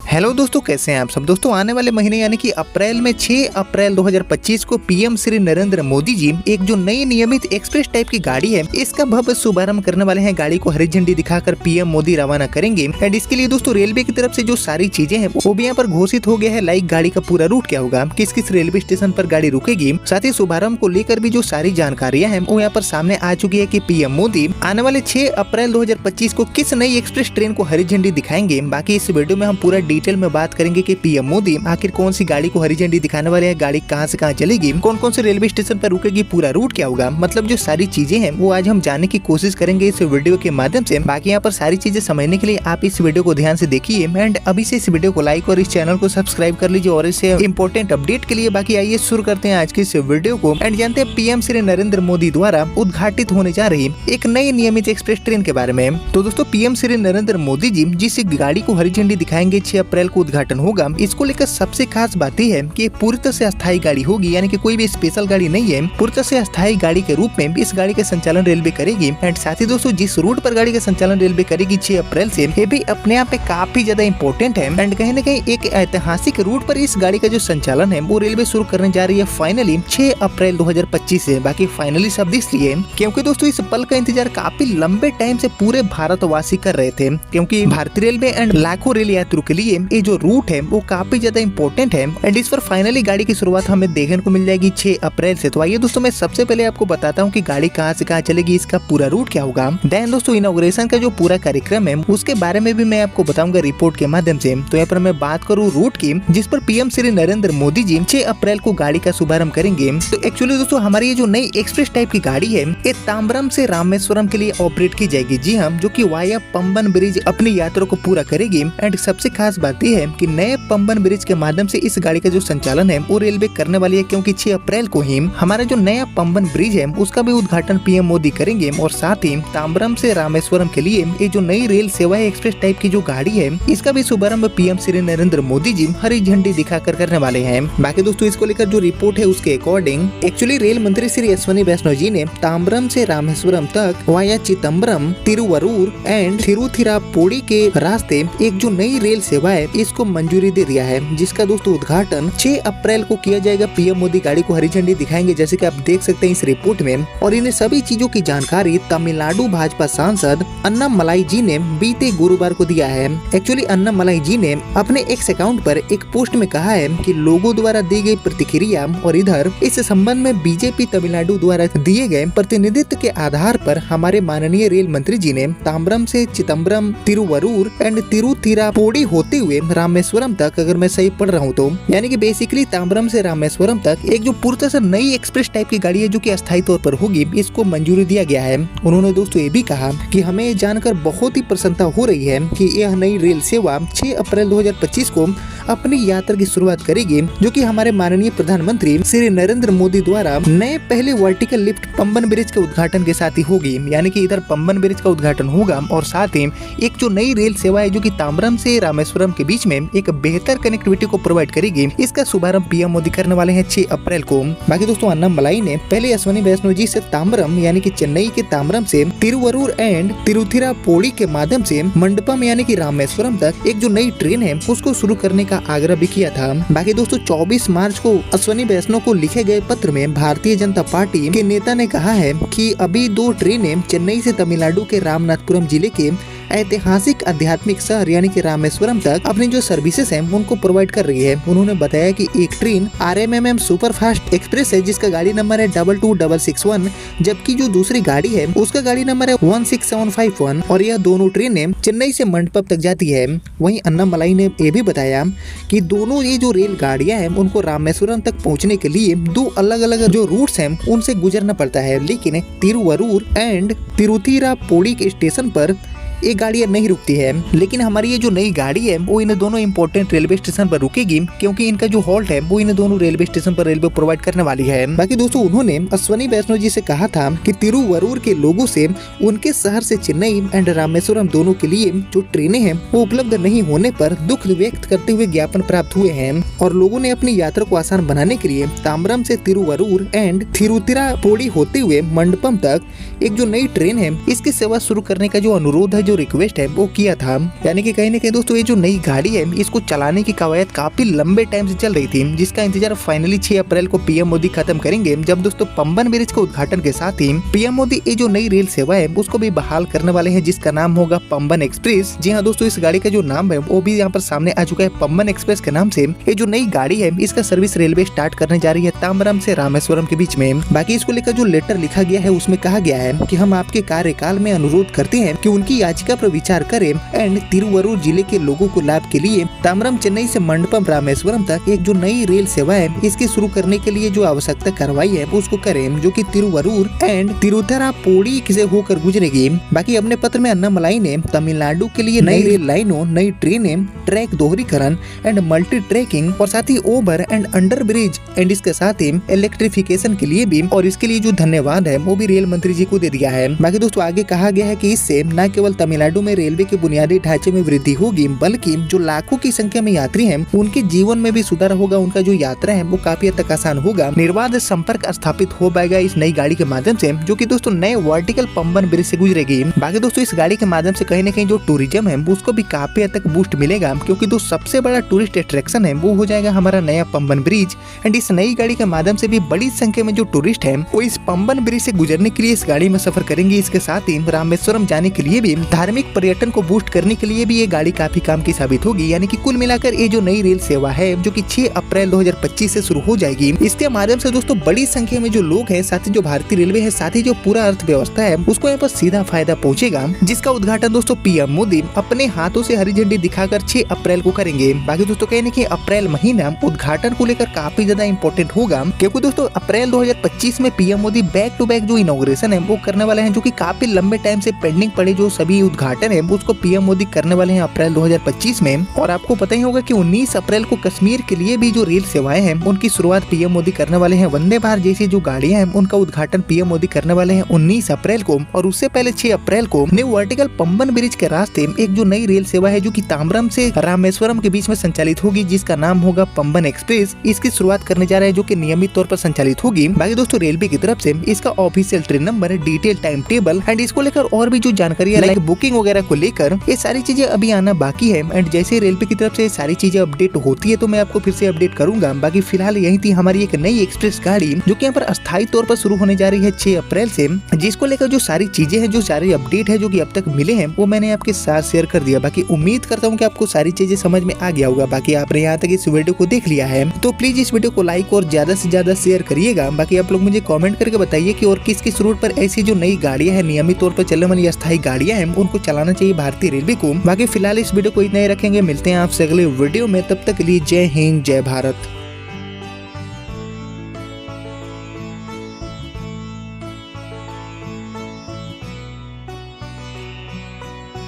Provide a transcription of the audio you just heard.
Hello दोस्तों, कैसे हैं आप सब। दोस्तों आने वाले महीने यानी कि अप्रैल में 6 अप्रैल 2025 को पीएम श्री नरेंद्र मोदी जी एक जो नई नियमित एक्सप्रेस टाइप की गाड़ी है इसका भव्य शुभारंभ करने वाले हैं। गाड़ी को हरी झंडी दिखाकर पीएम मोदी रवाना करेंगे एंड इसके लिए दोस्तों रेलवे की तरफ से जो सारी चीजें हैं वो भी यहाँ पर घोषित हो गया है। लाइक गाड़ी का पूरा रूट क्या होगा, किस किस रेलवे स्टेशन पर गाड़ी रुकेगी, साथ ही शुभारंभ को लेकर भी जो सारी जानकारियां हैं वो यहाँ पर सामने आ चुकी है कि पीएम मोदी आने वाले 6 अप्रैल 2025 को किस नई एक्सप्रेस ट्रेन को हरी झंडी दिखाएंगे। बाकी इस वीडियो में हम पूरा डिटेल में बात करेंगे कि पीएम मोदी आखिर कौन सी गाड़ी को हरी झंडी दिखाने वाले हैं, गाड़ी कहां से कहां चलेगी, कौन कौन से रेलवे स्टेशन पर रुकेगी, पूरा रूट क्या होगा, मतलब जो सारी चीजें हैं वो आज हम जानने की कोशिश करेंगे इस वीडियो के माध्यम से। बाकी यहाँ पर सारी चीजें समझने के लिए आप इस वीडियो को ध्यान से देखिए एंड अभी से इस वीडियो को लाइक और इस चैनल को सब्सक्राइब कर लीजिए और इससे इंपॉर्टेंट अपडेट के लिए। बाकी आइए शुरू करते हैं आज की इस वीडियो को एंड जानते हैं पीएम श्री नरेंद्र मोदी द्वारा उद्घाटित होने जा रही एक नई नियमित एक्सप्रेस ट्रेन के बारे में। तो दोस्तों पीएम श्री नरेंद्र मोदी जी जिस गाड़ी को हरी झंडी दिखाएंगे 6 अप्रैल को उद्घाटन होगा, इसको लेकर सबसे खास बात यह है कि पूर्णतः से अस्थायी गाड़ी होगी, यानी कि कोई भी स्पेशल गाड़ी नहीं है। पूर्णतः से अस्थायी गाड़ी के रूप में इस गाड़ी का संचालन रेलवे करेगी एंड साथ ही दोस्तों जिस रूट पर गाड़ी का संचालन रेलवे करेगी 6 अप्रैल से, ये भी अपने आप में काफी ज्यादा इम्पोर्टेंट है एंड कहीं न कहीं एक ऐतिहासिक रूट पर इस गाड़ी का जो संचालन है वो रेलवे शुरू करने जा रही है फाइनली 6 अप्रैल 2025 से। बाकी फाइनली शब्द इसलिए क्योंकि दोस्तों इस पल का इंतजार काफी लंबे टाइम से पूरे भारतवासी कर रहे थे, क्योंकि भारतीय रेलवे एंड लाखों रेल यात्रियों के लिए ये जो रूट है वो काफी ज्यादा इम्पोर्टेंट है एंड इस पर फाइनली गाड़ी की शुरुआत हमें देखने को मिल जाएगी 6 अप्रैल से। तो आइए दोस्तों मैं सबसे पहले आपको बताता हूँ कि गाड़ी कहाँ से कहाँ चलेगी, इसका पूरा रूट क्या होगा। देन दोस्तों इनॉग्रेशन का जो पूरा कार्यक्रम है उसके बारे में भी मैं आपको बताऊंगा रिपोर्ट के माध्यम से। तो यहाँ पर मैं बात करूँ रूट की जिस पर पीएम श्री नरेंद्र मोदी जी 6 अप्रैल को गाड़ी का शुभारंभ करेंगे। तो एक्चुअली दोस्तों हमारी ये जो नई एक्सप्रेस टाइप की गाड़ी है ये ताम्बरम से रामेश्वरम के लिए ऑपरेट की जाएगी। जी हाँ, जो कि वाया पंबन ब्रिज अपनी यात्रा को पूरा करेगी एंड सबसे खास बात यह है कि नए पंबन ब्रिज के माध्यम से इस गाड़ी का जो संचालन है वो रेलवे करने वाली है, क्योंकि 6 अप्रैल को ही हमारा जो नया पंबन ब्रिज है उसका भी उद्घाटन पीएम मोदी करेंगे और साथ ही ताम्बरम से रामेश्वरम के लिए ये जो नई रेल सेवा है एक्सप्रेस टाइप की जो गाड़ी है इसका भी शुभारंभ पीएम श्री नरेंद्र मोदी जी हरी झंडी दिखाकर करने वाले हैं। बाकी दोस्तों इसको लेकर जो रिपोर्ट है उसके अकॉर्डिंग एक्चुअली रेल मंत्री श्री अश्विनी वैष्णव जी ने ताम्बरम से रामेश्वरम तक वाया चिदम्बरम, तिरुवरूर एंड तिरुचिरापल्ली के रास्ते एक जो नई रेल सेवा है इसको मंजूरी दे दिया है, जिसका दोस्तों उद्घाटन 6 अप्रैल को किया जाएगा। पीएम मोदी गाड़ी को हरी झंडी दिखाएंगे जैसे कि आप देख सकते हैं इस रिपोर्ट में। और इन सभी चीजों की जानकारी तमिलनाडु भाजपा सांसद अन्नामलाई जी ने बीते गुरुवार को दिया है। एक्चुअली अन्नामलाई जी ने अपने एक्स अकाउंट पर एक पोस्ट में कहा है कि लोगों द्वारा दी गई प्रतिक्रिया और इधर इस संबंध में बीजेपी तमिलनाडु द्वारा दिए गए प्रतिनिधित्व के आधार पर हमारे माननीय रेल मंत्री जी ने ताम्बरम से चिदम्बरम, तिरुवरूर एंड तिरुचिरापल्ली होते हुए रामेश्वरम तक, अगर मैं सही पढ़ रहा हूँ तो, यानी कि बेसिकली ताम्बरम से रामेश्वरम तक एक जो पूर्णतः से नई एक्सप्रेस टाइप की गाड़ी है जो कि अस्थायी तौर पर होगी, इसको मंजूरी दिया गया है। उन्होंने दोस्तों ये भी कहा कि हमें जानकर बहुत ही प्रसन्नता हो रही है कि यह नई रेल सेवा 6 अप्रैल 2025 को अपनी यात्रा की शुरुआत करेगी, जो कि हमारे माननीय प्रधानमंत्री श्री नरेंद्र मोदी द्वारा नए पहले वर्टिकल लिफ्ट पंबन ब्रिज के उद्घाटन के साथ ही होगी। यानी कि इधर पंबन ब्रिज का उद्घाटन होगा और साथ ही एक जो नई रेल सेवा है जो कि ताम्बरम से रामेश्वरम के बीच में एक बेहतर कनेक्टिविटी को प्रोवाइड करेगी, इसका शुभारंभ पीएम मोदी करने वाले हैं 6 अप्रैल को। बाकी दोस्तों अन्नामलाई ने पहले अश्विनी वैष्णव जी से ताम्बरम यानी कि चेन्नई के ताम्बरम से तिरुवरूर एंड तिरुचिरापल्ली के माध्यम से मंडपम यानी कि रामेश्वरम तक एक जो नई ट्रेन है उसको शुरू करने का आग्रह भी किया था। बाकी दोस्तों 24 मार्च को अश्विनी वैष्णव को लिखे गए पत्र में भारतीय जनता पार्टी के नेता ने कहा है कि अभी 2 ट्रेनें चेन्नई से तमिलनाडु के रामनाथपुरम जिले के ऐतिहासिक आध्यात्मिक शहर यानी कि रामेश्वरम तक अपनी जो सर्विसेज हैं उनको प्रोवाइड कर रही है। उन्होंने बताया कि एक ट्रेन RMMM सुपरफास्ट एक्सप्रेस है जिसका गाड़ी नंबर है 22661, जबकि जो दूसरी गाड़ी है उसका गाड़ी नंबर है 16751 और यह दोनों ट्रेनें चेन्नई से मंडपम तक जाती है। वहीं अन्नामलाई ने यह भी बताया कि दोनों ये जो रेल गाड़ियां हैं उनको रामेश्वरम तक पहुँचने के लिए 2 अलग अलग जो रूट्स हैं उनसे गुजरना पड़ता है, लेकिन तिरुवरूर एंड तिरुचिरापल्ली के स्टेशन पर ये गाड़ियाँ नहीं रुकती है। लेकिन हमारी ये जो नई गाड़ी है वो इन दोनों इंपॉर्टेंट रेलवे स्टेशन पर रुकेगी, क्योंकि इनका जो हॉल्ट है वो इन दोनों रेलवे स्टेशन पर रेलवे प्रोवाइड करने वाली है। बाकी दोस्तों उन्होंने अश्विनी वैष्णव जी से कहा था कि तिरुवरूर के लोगों से उनके शहर से चेन्नई एंड रामेश्वरम दोनों के लिए जो ट्रेनें हैं वो उपलब्ध नहीं होने पर दुख व्यक्त करते हुए ज्ञापन प्राप्त हुए हैं और लोगों ने अपनी यात्रा को आसान बनाने के लिए ताम्बरम से तिरुवरूर एंड तिरुचिरापल्ली होते हुए मंडपम तक एक जो नई ट्रेन है इसकी सेवा शुरू करने का जो अनुरोध है जो रिक्वेस्ट है वो किया था। यानी कि कहीं ना कहीं दोस्तों ये जो नई गाड़ी है इसको चलाने की कवायद काफी लंबे टाइम से चल रही थी, जिसका इंतजार फाइनली 6 अप्रैल को पीएम मोदी खत्म करेंगे, जब दोस्तों पंबन ब्रिज के उद्घाटन के साथ ही पीएम मोदी ये जो नई रेल सेवा है उसको भी बहाल करने वाले हैं, जिसका नाम होगा पंबन एक्सप्रेस। जी हाँ दोस्तों, इस गाड़ी का जो नाम है वो भी यहाँ पर सामने आ चुका है, पंबन एक्सप्रेस के नाम से। ये जो नई गाड़ी है इसका सर्विस रेलवे स्टार्ट करने जा रही है ताम्बरम से रामेश्वरम के बीच में। बाकी इसको लेकर जो लेटर लिखा गया है उसमें कहा गया है कि हम आपके कार्यकाल में अनुरोध करते हैं कि उनकी याचिका पर विचार करें एंड तिरुवरूर जिले के लोगों को लाभ के लिए ताम्बरम चेन्नई से मंडपम रामेश्वरम तक एक जो नई रेल सेवा है इसके शुरू करने के लिए जो आवश्यकता कार्रवाई है उसको करें, जो कि तिरुवरूर एंड तिरुचिरापल्ली से होकर गुजरेगी। बाकी अपने पत्र में अन्नामलाई ने तमिलनाडु के लिए नई रेल लाइनों, नई ट्रेनें, ट्रैक दोहरीकरण एंड मल्टी ट्रैकिंग और साथ ही over and under bridge and इसके साथ ही इलेक्ट्रिफिकेशन के लिए भी, और इसके लिए जो धन्यवाद है वो भी रेल मंत्री जी को दे दिया है। बाकी दोस्तों आगे कहा गया है कि इससे न केवल तमिलनाडु में रेलवे के बुनियादी ढांचे में वृद्धि होगी, बल्कि जो लाखों की संख्या में यात्री हैं उनके जीवन में भी सुधार होगा, उनका जो यात्रा है वो काफी हद तक आसान होगा। निर्बाध संपर्क स्थापित हो पाएगा इस नई गाड़ी के माध्यम से, जो कि दोस्तों नए वर्टिकल पंबन ब्रिज से गुजरेगी। बाकी दोस्तों इस गाड़ी के माध्यम से कहीं न कहीं जो टूरिज्म है उसको भी काफी हद तक बूस्ट मिलेगा, क्योंकि जो सबसे बड़ा टूरिस्ट अट्रैक्शन है वो हो जाएगा हमारा नया पंबन ब्रिज। एंड इस नई गाड़ी के माध्यम से भी बड़ी संख्या में जो टूरिस्ट है वो इस पंबन ब्रिज से गुजरने के लिए इस गाड़ी में सफर करेंगे। इसके साथ ही रामेश्वरम जाने के लिए भी, धार्मिक पर्यटन को बूस्ट करने के लिए भी ये गाड़ी काफी काम की साबित होगी। यानी कि कुल मिलाकर ये जो नई रेल सेवा है जो कि 6 अप्रैल 2025 से शुरू हो जाएगी, इसके माध्यम से दोस्तों बड़ी संख्या में जो लोग हैं, साथ ही जो भारतीय रेलवे है, साथ ही जो पूरा अर्थव्यवस्था है उसको यहाँ पर सीधा फायदा पहुंचेगा, जिसका उद्घाटन दोस्तों पीएम मोदी अपने हाथों से हरी झंडी दिखाकर 6 अप्रैल को करेंगे। बाकी दोस्तों कहने की अप्रैल महीना उद्घाटन को लेकर काफी ज्यादा इंपॉर्टेंट होगा, क्योंकि दोस्तों अप्रैल 2025 में PM Modi back to back जो इनॉग्रेशन है वो करने वाले हैं, जो कि काफी लंबे टाइम से पेंडिंग पड़े जो सभी उद्घाटन है उसको पीएम मोदी करने वाले हैं अप्रैल 2025 में। और आपको पता ही होगा कि 19 अप्रैल को कश्मीर के लिए भी जो रेल सेवाएं हैं उनकी शुरुआत पीएम मोदी करने वाले हैं। वंदे भारत जैसी जो गाड़ियां हैं उनका उद्घाटन पीएम मोदी करने वाले हैं 19 अप्रैल को। और उससे पहले 6 अप्रैल को न्यू वर्टिकल पंबन ब्रिज के रास्ते एक जो नई रेल सेवा है जो कि ताम्बरम से रामेश्वरम के बीच में संचालित होगी, जिसका नाम होगा पंबन एक्सप्रेस। इसकी शुरुआत करने जा रहे हैं, जो कि नियमित तौर पर संचालित होगी। बाकी दोस्तों रेलवे की तरफ से इसका official train number, detail time table and इसको लेकर और भी जो जानकारी है लाइक बुकिंग वगैरह को लेकर, ये सारी चीजें अभी आना बाकी है। एंड जैसे रेलवे की तरफ से सारी चीजें अपडेट होती है तो मैं आपको फिर से अपडेट करूंगा। बाकी फिलहाल यही थी हमारी एक नई एक्सप्रेस गाड़ी जो कि यहाँ पर अस्थायी तौर पर शुरू होने जा रही है 6 अप्रैल से, जिसको लेकर जो सारी चीजें हैं, जो सारे अपडेट है जो कि अब तक मिले हैं वो मैंने आपके साथ शेयर कर दिया। बाकी उम्मीद करता हूँ कि आपको सारी चीजें समझ में आ गया होगा। बाकी आपने यहाँ तक इस वीडियो को देख लिया है तो प्लीज इस वीडियो को लाइक और ज्यादा से ज्यादा शेयर करिएगा। बाकी आप लोग मुझे कमेंट करके बताइए कि और किस किस रूट पर ऐसी जो नई गाड़ियां हैं, नियमित तौर पर चलने वाली अस्थायी गाड़ियां हैं, उनको चलाना चाहिए भारतीय रेलवे को। बाकी फिलहाल इस वीडियो को इतना ही रखेंगे, मिलते हैं आपसे अगले वीडियो में, तब तक के लिए जय हिंद जय भारत।